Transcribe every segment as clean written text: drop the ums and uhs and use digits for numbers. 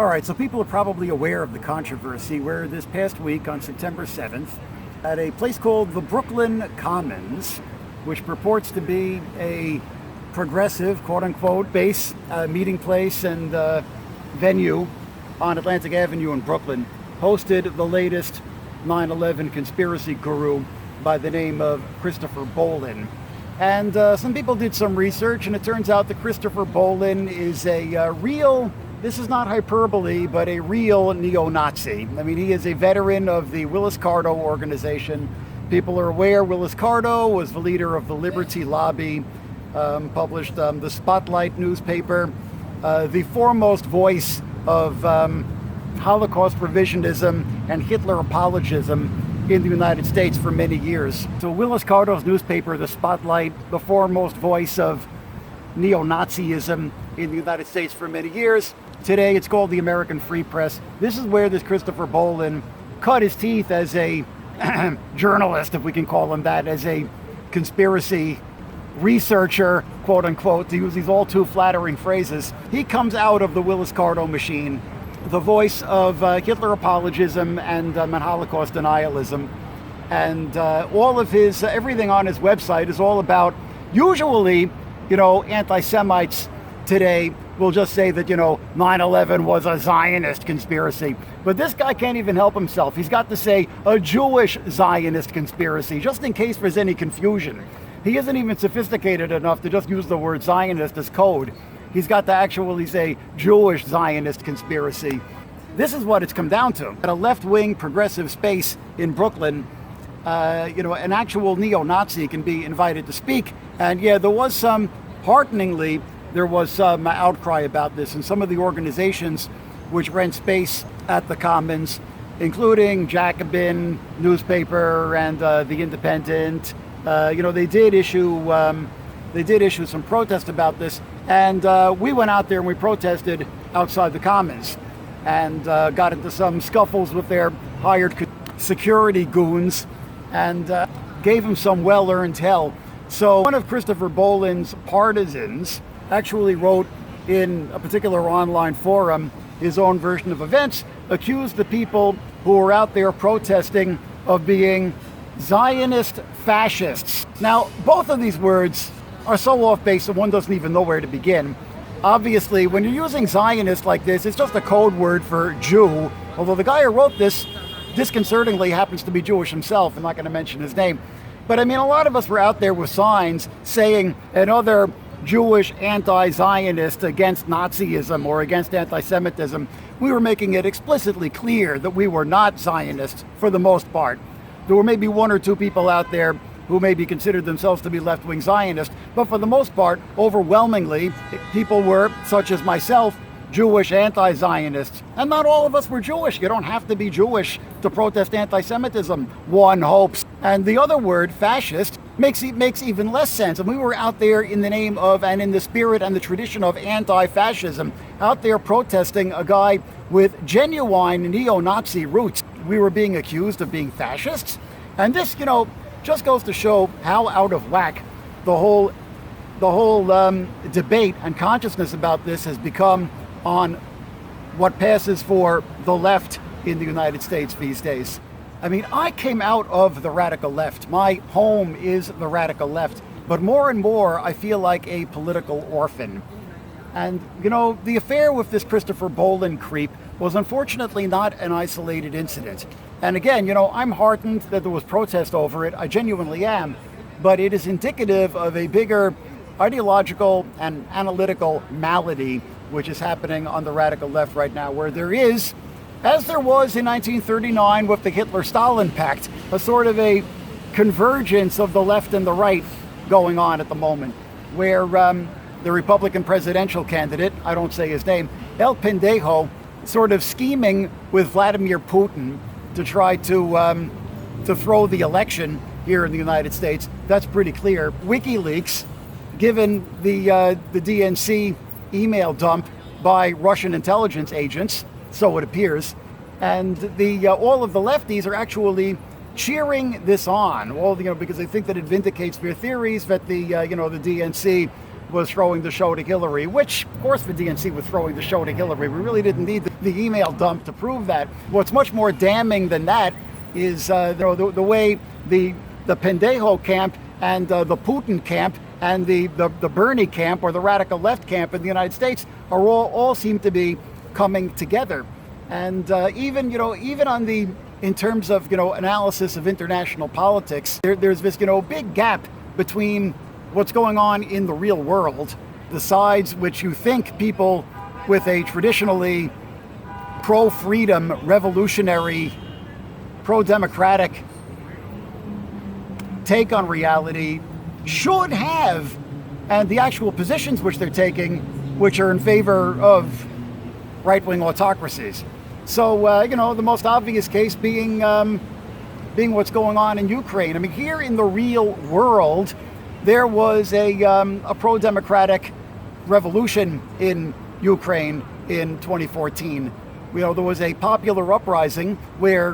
All right, so people are probably aware of the controversy where this past week on September 7th, at a place called the Brooklyn Commons, which purports to be a progressive, quote-unquote, base, meeting place and venue on Atlantic Avenue in Brooklyn, hosted the latest 9/11 conspiracy guru by the name of Christopher Bolin. And some people did some research, and it turns out that Christopher Bolin is a real, this is not hyperbole, but a real neo-Nazi. I mean, he is a veteran of the Willis-Carto organization. People are aware Willis-Carto was the leader of the Liberty Lobby, published the Spotlight newspaper, the foremost voice of Holocaust revisionism and Hitler apologism in the United States for many years. So Willis-Carto's newspaper, the Spotlight, the foremost voice of neo-Nazism in the United States for many years. Today it's called the American Free Press. This is where this Christopher Bolin cut his teeth as a journalist, if we can call him that, as a conspiracy researcher, quote unquote, to use these all too flattering phrases. He comes out of the Willis-Carto machine, the voice of Hitler apologism and Holocaust denialism. And all of his, everything on his website is all about, usually, anti-Semites today will just say that, 9/11 was a Zionist conspiracy. But this guy can't even help himself. He's got to say a Jewish Zionist conspiracy, just in case there's any confusion. He isn't even sophisticated enough to just use the word Zionist as code. He's got to actually say Jewish Zionist conspiracy. This is what it's come down to. At a left-wing progressive space in Brooklyn, an actual neo-Nazi can be invited to speak. And yeah, there was some outcry about this, and some of the organizations which rent space at the Commons, including Jacobin newspaper and the Independent, they did issue some protest about this, and we went out there and we protested outside the Commons, and got into some scuffles with their hired security goons, and gave them some well-earned hell. So one of Christopher Bolin's partisans actually wrote in a particular online forum his own version of events, accused the people who were out there protesting of being Zionist fascists. Now, both of these words are so off base that one doesn't even know where to begin. Obviously, when you're using Zionist like this, it's just a code word for Jew, although the guy who wrote this disconcertingly happens to be Jewish himself. I'm not going to mention his name. But I mean, a lot of us were out there with signs saying another Jewish anti-Zionist against Nazism or against anti-Semitism. We were making it explicitly clear that we were not Zionists for the most part. There were maybe one or two people out there who maybe considered themselves to be left-wing Zionists, but for the most part, overwhelmingly, people were, such as myself, Jewish anti-Zionists. And not all of us were Jewish. You don't have to be Jewish to protest anti-Semitism, one hopes. And the other word, fascist, makes even less sense. And we were out there in the name of, and in the spirit and the tradition of anti-fascism, out there protesting a guy with genuine neo-Nazi roots. We were being accused of being fascists. And this, just goes to show how out of whack the whole debate and consciousness about this has become on what passes for the left in the United States these days. I mean, I came out of the radical left. My home is the radical left. But more and more, I feel like a political orphan. And, the affair with this Christopher Bolin creep was unfortunately not an isolated incident. And again, I'm heartened that there was protest over it. I genuinely am. But it is indicative of a bigger ideological and analytical malady which is happening on the radical left right now, where there is, as there was in 1939 with the Hitler-Stalin Pact, a sort of a convergence of the left and the right going on at the moment, where the Republican presidential candidate, I don't say his name, El Pendejo, sort of scheming with Vladimir Putin to try to throw the election here in the United States. That's pretty clear. WikiLeaks, given the DNC email dump by Russian intelligence agents, so it appears, and all of the lefties are actually cheering this on, because they think that it vindicates their theories that the DNC was throwing the show to Hillary, which, of course, the DNC was throwing the show to Hillary. We really didn't need the email dump to prove that. What's much more damning than that is the way the Pendejo camp and the Putin camp and the Bernie camp, or the radical left camp in the United States, are all seem to be coming together. And even on the, in terms of analysis of international politics, there's this big gap between what's going on in the real world, the sides which you think people with a traditionally pro-freedom, revolutionary, pro-democratic take on reality should have, and the actual positions which they're taking, which are in favor of right-wing autocracies. So, the most obvious case being what's going on in Ukraine. I mean, here in the real world, there was a pro-democratic revolution in Ukraine in 2014. There was a popular uprising where,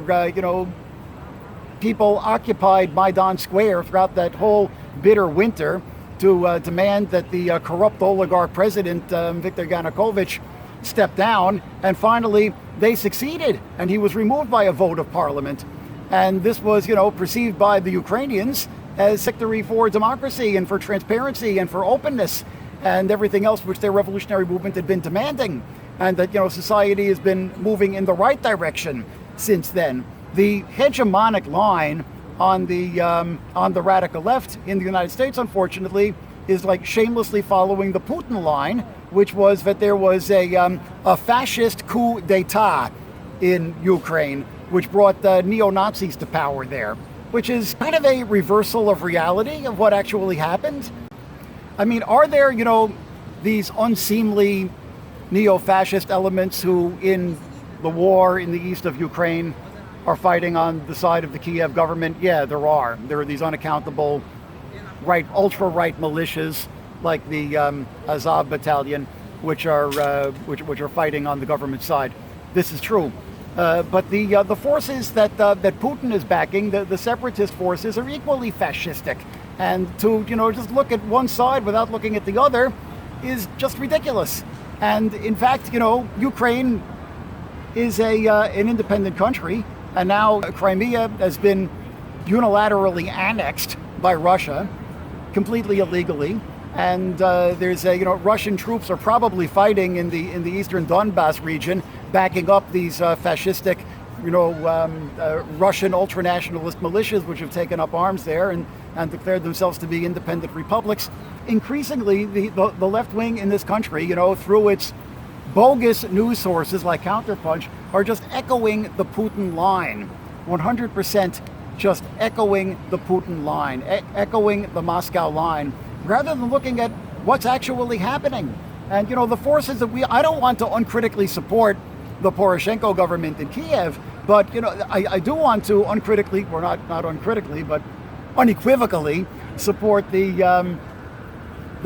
people occupied Maidan Square throughout that whole bitter winter to demand that the corrupt oligarch president, Viktor Yanukovych, step down. And finally, they succeeded, and he was removed by a vote of parliament. And this was, perceived by the Ukrainians as victory for democracy and for transparency and for openness and everything else which their revolutionary movement had been demanding. And that, society has been moving in the right direction since then. The hegemonic line on the radical left in the United States, unfortunately, is like shamelessly following the Putin line, which was that there was a fascist coup d'etat in Ukraine, which brought neo-Nazis to power there, which is kind of a reversal of reality of what actually happened. I mean, are there, these unseemly neo-fascist elements who, in the war in the east of Ukraine, are fighting on the side of the Kiev government? Yeah, there are. There are these unaccountable ultra-right militias like the Azov battalion, which are fighting on the government side. This is true. But the forces that Putin is backing, the separatist forces, are equally fascistic. And to just look at one side without looking at the other is just ridiculous. And in fact, Ukraine is an independent country, and now Crimea has been unilaterally annexed by Russia, completely illegally. And there's Russian troops are probably fighting in the eastern Donbass region, backing up these fascistic, Russian ultranationalist militias, which have taken up arms there and declared themselves to be independent republics. Increasingly, the left wing in this country, through its bogus news sources like Counterpunch, are just echoing the Putin line, 100% just echoing the Putin line, echoing the Moscow line, rather than looking at what's actually happening. And, the forces that I don't want to uncritically support the Poroshenko government in Kiev, but, I do want to uncritically, or not uncritically, but unequivocally support the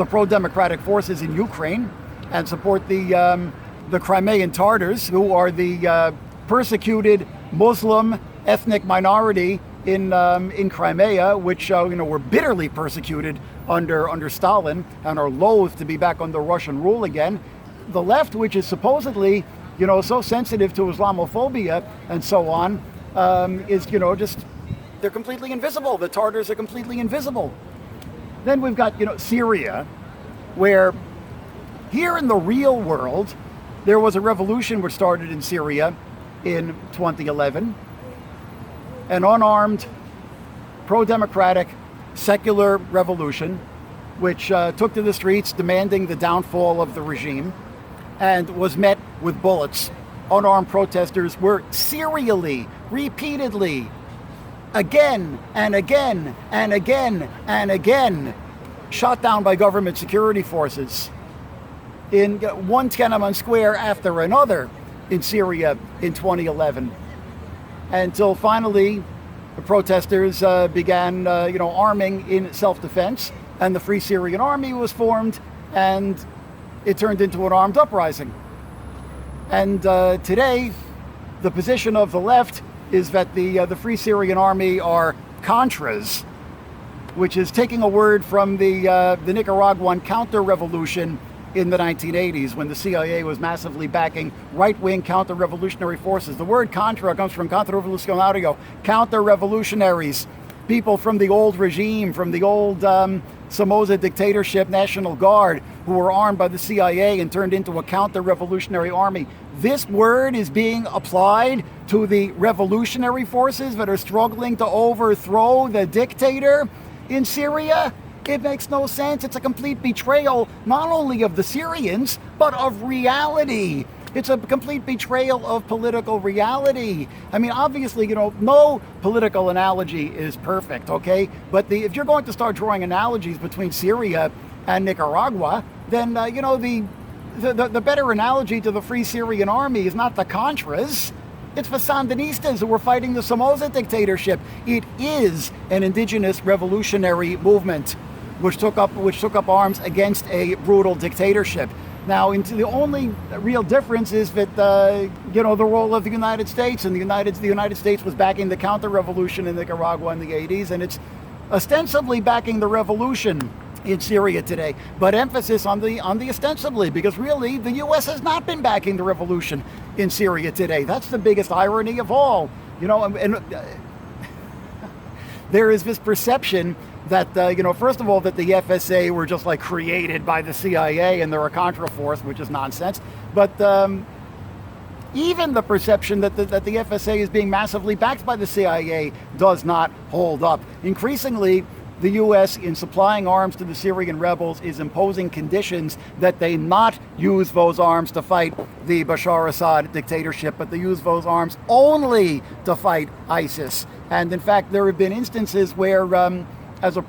pro-democratic forces in Ukraine and support the Crimean Tatars, who are the persecuted Muslim ethnic minority in Crimea, which were bitterly persecuted under Stalin and are loath to be back under Russian rule again. The left, which is supposedly so sensitive to Islamophobia and so on, is just, they're completely invisible. The Tatars are completely invisible. Then we've got Syria, where here in the real world there was a revolution which started in Syria in 2011. An unarmed, pro-democratic, secular revolution which took to the streets demanding the downfall of the regime and was met with bullets. Unarmed protesters were serially, repeatedly, again and again and again and again shot down by government security forces in one Tiananmen Square after another in Syria in 2011. Until finally, the protesters began, arming in self-defense, and the Free Syrian Army was formed, and it turned into an armed uprising. And today, the position of the left is that the Free Syrian Army are Contras, which is taking a word from the Nicaraguan counter-revolution in the 1980s, when the CIA was massively backing right-wing counter-revolutionary forces. The word Contra comes from Contrarrevolucionario, counter-revolutionaries, people from the old regime, from the old Somoza dictatorship National Guard, who were armed by the CIA and turned into a counter-revolutionary army. This word is being applied to the revolutionary forces that are struggling to overthrow the dictator in Syria. It makes no sense. It's a complete betrayal, not only of the Syrians, but of reality. It's a complete betrayal of political reality. I mean, obviously, no political analogy is perfect, okay? But if you're going to start drawing analogies between Syria and Nicaragua, then, the better analogy to the Free Syrian Army is not the Contras. It's the Sandinistas who were fighting the Somoza dictatorship. It is an indigenous revolutionary movement which took up arms against a brutal dictatorship. Now, the only real difference is that the role of the United States, and the United States was backing the counter-revolution in Nicaragua in the 80s, and it's ostensibly backing the revolution in Syria today. But emphasis on the ostensibly, because really the U.S. has not been backing the revolution in Syria today. That's the biggest irony of all. There is this perception that, first of all, that the FSA were just like created by the CIA and they're a Contra force, which is nonsense. But even the perception that the FSA is being massively backed by the CIA does not hold up. Increasingly, the U.S., in supplying arms to the Syrian rebels, is imposing conditions that they not use those arms to fight the Bashar Assad dictatorship, but they use those arms only to fight ISIS. And in fact, there have been instances where, as the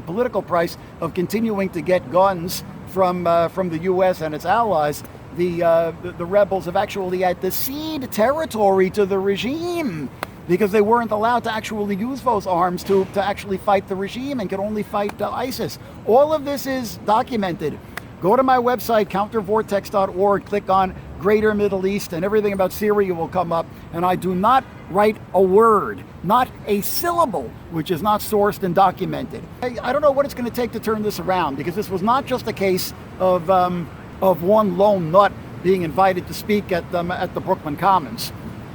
political price of continuing to get guns from the U.S. and its allies, the rebels have actually had to cede territory to the regime, because they weren't allowed to actually use those arms to actually fight the regime and could only fight ISIS. All of this is documented. Go to my website, countervortex.org, click on Greater Middle East, and everything about Syria will come up. And I do not write a word, not a syllable, which is not sourced and documented. I don't know what it's going to take to turn this around, because this was not just a case of one lone nut being invited to speak at the Brooklyn Commons.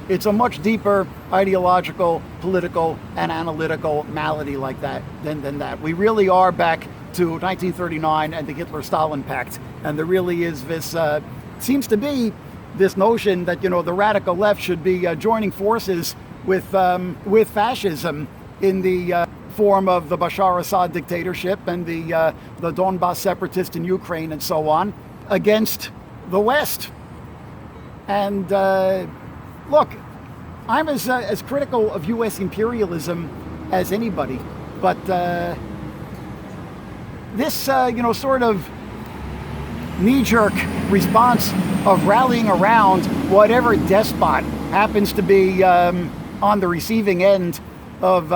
It's a much deeper ideological, political, and analytical malady like that than that. We really are back to 1939 and the Hitler-Stalin Pact, and there really is this seems to be this notion that the radical left should be joining forces with fascism in the form of the Bashar Assad dictatorship and the Donbas separatists in Ukraine and so on against the West. And look, I'm as critical of U.S. imperialism as anybody, but this sort of knee-jerk response of rallying around whatever despot happens to be on the receiving end of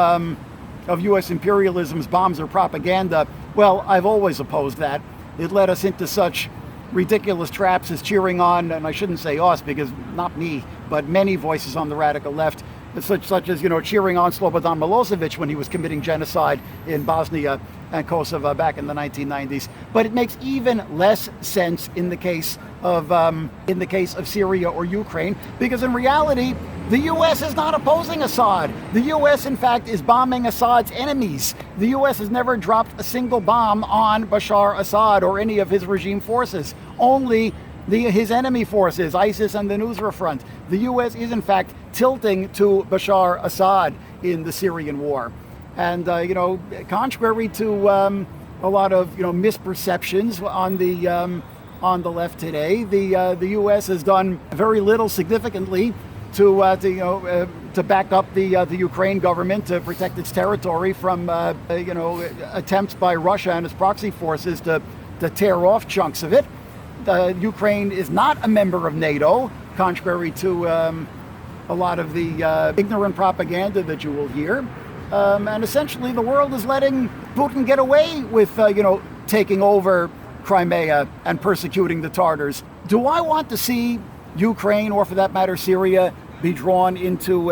U.S. imperialism's bombs or propaganda, well, I've always opposed that. It led us into such ridiculous traps as cheering on, and I shouldn't say us because not me, but many voices on the radical left, such as cheering on Slobodan Milosevic when he was committing genocide in Bosnia and Kosovo back in the 1990s. But it makes even less sense in the case of Syria or Ukraine, because in reality, the U.S. is not opposing Assad. The U.S., in fact, is bombing Assad's enemies. The U.S. has never dropped a single bomb on Bashar Assad or any of his regime forces. Only his enemy forces, ISIS and the Nusra Front. The U.S. is, in fact, tilting to Bashar Assad in the Syrian war. And, contrary to a lot of, misperceptions on the left today, the U.S. has done very little significantly to back up the Ukraine government to protect its territory from attempts by Russia and its proxy forces to tear off chunks of it. Ukraine is not a member of NATO, contrary to a lot of the ignorant propaganda that you will hear. And essentially, the world is letting Putin get away with taking over Crimea and persecuting the Tartars. Do I want to see Ukraine, or for that matter Syria, be drawn into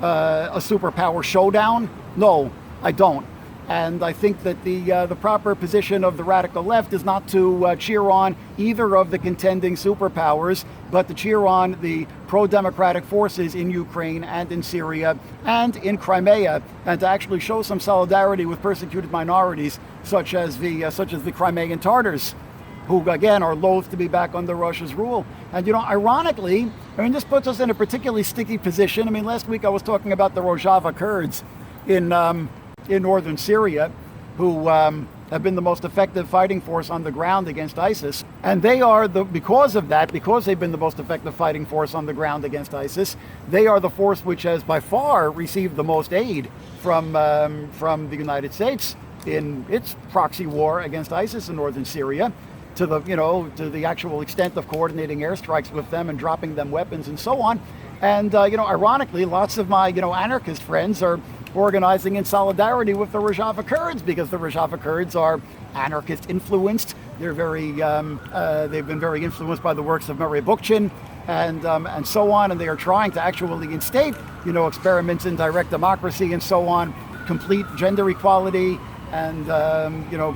a superpower showdown? No, I don't. And I think that the proper position of the radical left is not to cheer on either of the contending superpowers, but to cheer on the pro-democratic forces in Ukraine and in Syria and in Crimea, and to actually show some solidarity with persecuted minorities, such as the Crimean Tatars, who again are loath to be back under Russia's rule. And ironically, this puts us in a particularly sticky position. Last week I was talking about the Rojava Kurds in northern Syria, who have been the most effective fighting force on the ground against ISIS. And they are because they've been the most effective fighting force on the ground against ISIS, they are the force which has by far received the most aid from the United States in its proxy war against ISIS in northern Syria, to the actual extent of coordinating airstrikes with them and dropping them weapons and so on. And ironically, lots of my anarchist friends are organizing in solidarity with the Rojava Kurds, because the Rojava Kurds are anarchist influenced. They're they've been very influenced by the works of Murray Bookchin and so on, and they are trying to actually instate experiments in direct democracy and so on, complete gender equality, and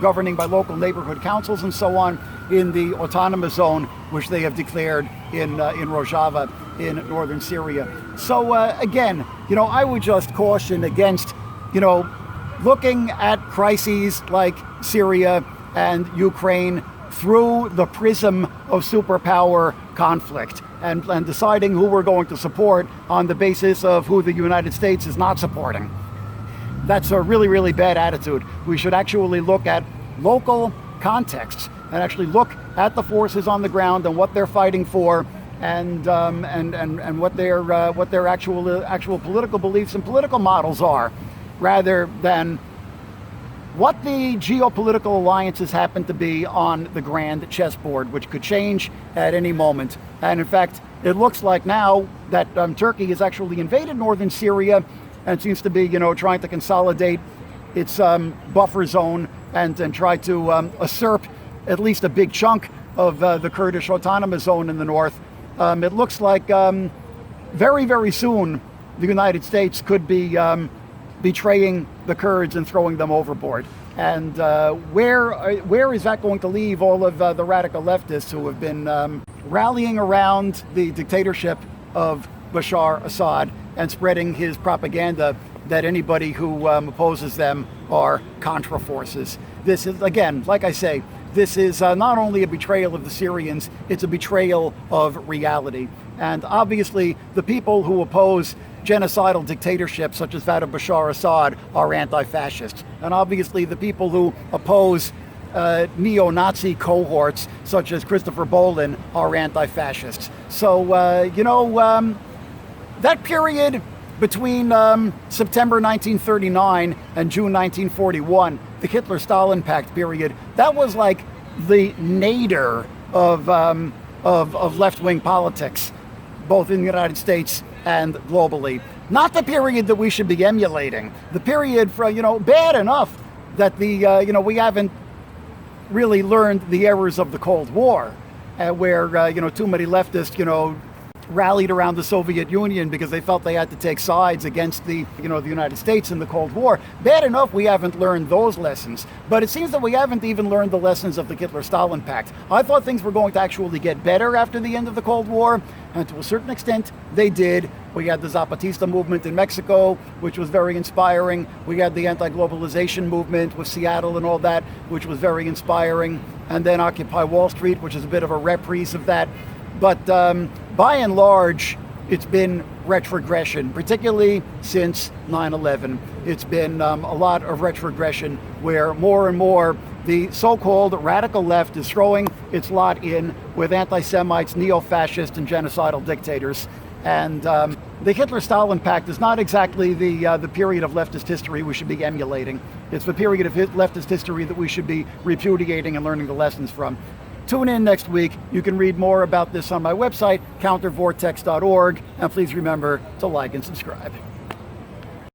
governing by local neighborhood councils and so on in the autonomous zone, which they have declared in Rojava in northern Syria. So again, I would just caution against, looking at crises like Syria and Ukraine through the prism of superpower conflict and deciding who we're going to support on the basis of who the United States is not supporting. That's a really, really bad attitude. We should actually look at local contexts and actually look at the forces on the ground and what they're fighting for, and what their actual political beliefs and political models are, rather than what the geopolitical alliances happen to be on the grand chessboard, which could change at any moment. And in fact, it looks like now that Turkey has actually invaded northern Syria and seems to be, trying to consolidate its buffer zone and try to usurp at least a big chunk of the Kurdish autonomous zone in the north. It looks like very, very soon the United States could be betraying the Kurds and throwing them overboard. And where is that going to leave all of the radical leftists who have been rallying around the dictatorship of Bashar Assad and spreading his propaganda that anybody who opposes them are Contra forces? This is, again, like I say, this is not only a betrayal of the Syrians, it's a betrayal of reality. And obviously, the people who oppose genocidal dictatorships such as that of Bashar Assad are anti-fascists. And obviously, the people who oppose neo-Nazi cohorts such as Christopher Bolin are anti-fascists. So, that period between September 1939 and June 1941, the Hitler-Stalin Pact period, that was like the nadir of left-wing politics, both in the United States and globally. Not the period that we should be emulating. The period for, bad enough that we haven't really learned the errors of the Cold War, where, too many leftists, rallied around the Soviet Union because they felt they had to take sides against the United States in the Cold War. Bad enough we haven't learned those lessons, but it seems that we haven't even learned the lessons of the Hitler-Stalin Pact. I thought things were going to actually get better after the end of the Cold War, and to a certain extent they did. We had the Zapatista movement in Mexico, which was very inspiring. We had the anti-globalization movement with Seattle and all that, which was very inspiring. And then Occupy Wall Street, which is a bit of a reprise of that. But by and large, it's been retrogression, particularly since 9/11. It's been a lot of retrogression where more and more the so-called radical left is throwing its lot in with anti-Semites, neo-fascists, and genocidal dictators. And the Hitler-Stalin Pact is not exactly the period of leftist history we should be emulating. It's the period of leftist history that we should be repudiating and learning the lessons from. Tune in next week. You can read more about this on my website, countervortex.org, and please remember to like and subscribe.